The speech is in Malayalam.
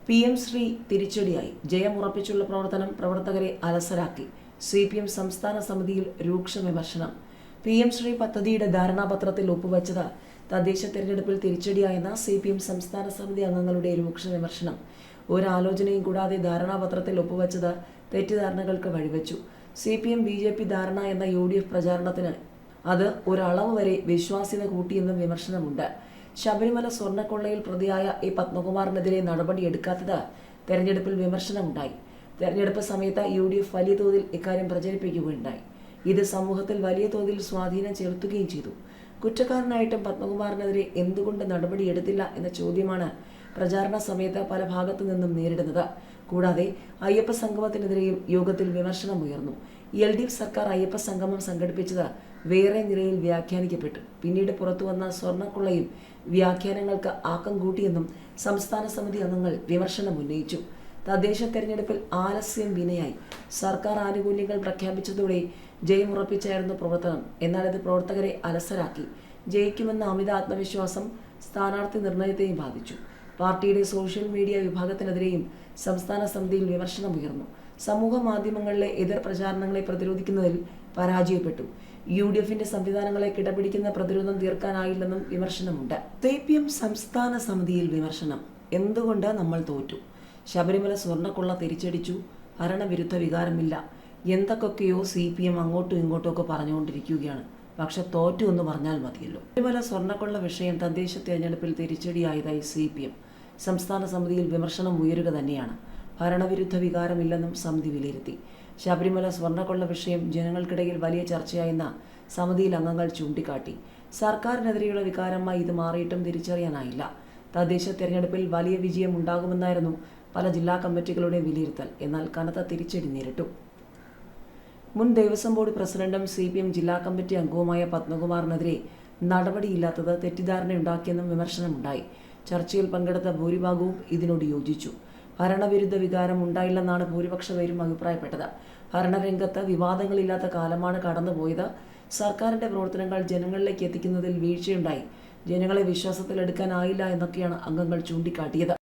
PM ശ്രീ തിരിച്ചടിയായി. ജയമുറപ്പിച്ചുള്ള പ്രവർത്തകരെ അലസരാക്കി. CPM സംസ്ഥാന സമിതിയിൽ രൂക്ഷ വിമർശനം. PM ശ്രീ പദ്ധതിയുടെ ധാരണാപത്രത്തിൽ ഒപ്പുവെച്ചത് തദ്ദേശ തെരഞ്ഞെടുപ്പിൽ തിരിച്ചടിയായെന്ന CPM സംസ്ഥാന സമിതി അംഗങ്ങളുടെ രൂക്ഷ വിമർശനം. ഒരാലോചനയും കൂടാതെ ധാരണാപത്രത്തിൽ ഒപ്പുവെച്ചത് തെറ്റിദ്ധാരണകൾക്ക് വഴിവെച്ചു. CPM BJP ധാരണ എന്ന UDF പ്രചാരണത്തിന് അത് ഒരളവ് വരെ വിശ്വാസ്യത കൂട്ടിയെന്നും വിമർശനമുണ്ട്. ശബരിമല സ്വർണ്ണക്കൊള്ളയിൽ പ്രതിയായ A. പത്മകുമാറിനെതിരെ നടപടിയെടുക്കാത്തത് തെരഞ്ഞെടുപ്പിൽ വിമർശനമുണ്ടായി. തെരഞ്ഞെടുപ്പ് സമയത്ത് UDF വലിയ തോതിൽ ഇക്കാര്യം പ്രചരിപ്പിക്കുകയുണ്ടായി. ഇത് സമൂഹത്തിൽ വലിയ തോതിൽ സ്വാധീനം ചെലുത്തുകയും ചെയ്തു. കുറ്റക്കാരനായിട്ടും പത്മകുമാറിനെതിരെ എന്തുകൊണ്ട് നടപടിയെടുത്തില്ല എന്ന ചോദ്യമാണ് പ്രചാരണ സമയത്ത് പല ഭാഗത്തു നിന്നും നേരിടുന്നത്. കൂടാതെ അയ്യപ്പ സംഗമത്തിനെതിരെയും യോഗത്തിൽ വിമർശനമുയർന്നു. LDF സർക്കാർ അയ്യപ്പ സംഗമം സംഘടിപ്പിച്ചത് വേറെ നിലയിൽ വ്യാഖ്യാനിക്കപ്പെട്ടു. പിന്നീട് പുറത്തുവന്ന സ്വർണ്ണക്കൊള്ളയും വ്യാഖ്യാനങ്ങൾക്ക് ആക്കം കൂട്ടിയെന്നും സംസ്ഥാന സമിതി അംഗങ്ങൾ വിമർശനം ഉന്നയിച്ചു. തദ്ദേശ തെരഞ്ഞെടുപ്പിൽ ആലസ്യം വിനയായി. സർക്കാർ ആനുകൂല്യങ്ങൾ പ്രഖ്യാപിച്ചതോടെ ജയമുറപ്പിച്ചായിരുന്നു പ്രവർത്തനം. എന്നാൽ ഇത് പ്രവർത്തകരെ അലസരാക്കി. ജയിക്കുമെന്ന അമിത ആത്മവിശ്വാസം സ്ഥാനാർത്ഥി നിർണയത്തെയും ബാധിച്ചു. പാർട്ടിയുടെ സോഷ്യൽ മീഡിയ വിഭാഗത്തിനെതിരെയും സംസ്ഥാന സമിതിയിൽ വിമർശനമുയർന്നു. സമൂഹ മാധ്യമങ്ങളിലെ എതിർ പ്രചാരണങ്ങളെ പ്രതിരോധിക്കുന്നതിൽ പരാജയപ്പെട്ടു. UDFന്റെ സംവിധാനങ്ങളെ കിടപിടിക്കുന്ന പ്രതിരോധം തീർക്കാനായില്ലെന്നും വിമർശനമുണ്ട്. CPM സംസ്ഥാന സമിതിയിൽ വിമർശനം. എന്തുകൊണ്ട് നമ്മൾ തോറ്റു? ശബരിമല സ്വർണ്ണക്കൊള്ള തിരിച്ചടിച്ചു. ഭരണവിരുദ്ധ വികാരമില്ല. എന്തൊക്കെയോ CPM അങ്ങോട്ടും ഇങ്ങോട്ടും ഒക്കെ പറഞ്ഞുകൊണ്ടിരിക്കുകയാണ്. പക്ഷെ തോറ്റു എന്ന് പറഞ്ഞാൽ മതിയല്ലോ. ശബരിമല സ്വർണ്ണക്കൊള്ള വിഷയം തദ്ദേശ തെരഞ്ഞെടുപ്പിൽ തിരിച്ചടിയായതായി CPM സംസ്ഥാന സമിതിയിൽ വിമർശനം ഉയരുക തന്നെയാണ്. ഭരണവിരുദ്ധ വികാരമില്ലെന്നും സമിതി വിലയിരുത്തി. ശബരിമല സ്വർണ്ണക്കൊള്ള വിഷയം ജനങ്ങൾക്കിടയിൽ വലിയ ചർച്ചയായെന്ന സമിതിയിൽ അംഗങ്ങൾ ചൂണ്ടിക്കാട്ടി. സർക്കാരിനെതിരെയുള്ള വികാരമായി ഇത് മാറിയിട്ടും തിരിച്ചറിയാനായില്ല. തദ്ദേശ തെരഞ്ഞെടുപ്പിൽ വലിയ വിജയം ഉണ്ടാകുമെന്നായിരുന്നു പല ജില്ലാ കമ്മിറ്റികളുടെ വിലയിരുത്തൽ. എന്നാൽ കനത്ത തിരിച്ചടി നേരിട്ടു. മുൻ ദേവസ്വം ബോർഡ് പ്രസിഡന്റും CPM ജില്ലാ കമ്മിറ്റി അംഗവുമായ പത്മകുമാറിനെതിരെ നടപടിയില്ലാത്തത് തെറ്റിദ്ധാരണയുണ്ടാക്കിയെന്നും വിമർശനമുണ്ടായി. ചർച്ചയിൽ പങ്കെടുത്ത ഭൂരിഭാഗവും ഇതിനോട് യോജിച്ചു. ഭരണവിരുദ്ധ വികാരം ഉണ്ടായില്ലെന്നാണ് ഭൂരിപക്ഷ പേരും അഭിപ്രായപ്പെട്ടത്. ഭരണരംഗത്ത് വിവാദങ്ങളില്ലാത്ത കാലമാണ് കടന്നുപോയത്. സർക്കാരിന്റെ പ്രവർത്തനങ്ങൾ ജനങ്ങളിലേക്ക് എത്തിക്കുന്നതിൽ വീഴ്ചയുണ്ടായി. ജനങ്ങളെ വിശ്വാസത്തിലെടുക്കാനായില്ല എന്നൊക്കെയാണ് അംഗങ്ങൾ ചൂണ്ടിക്കാട്ടിയത്.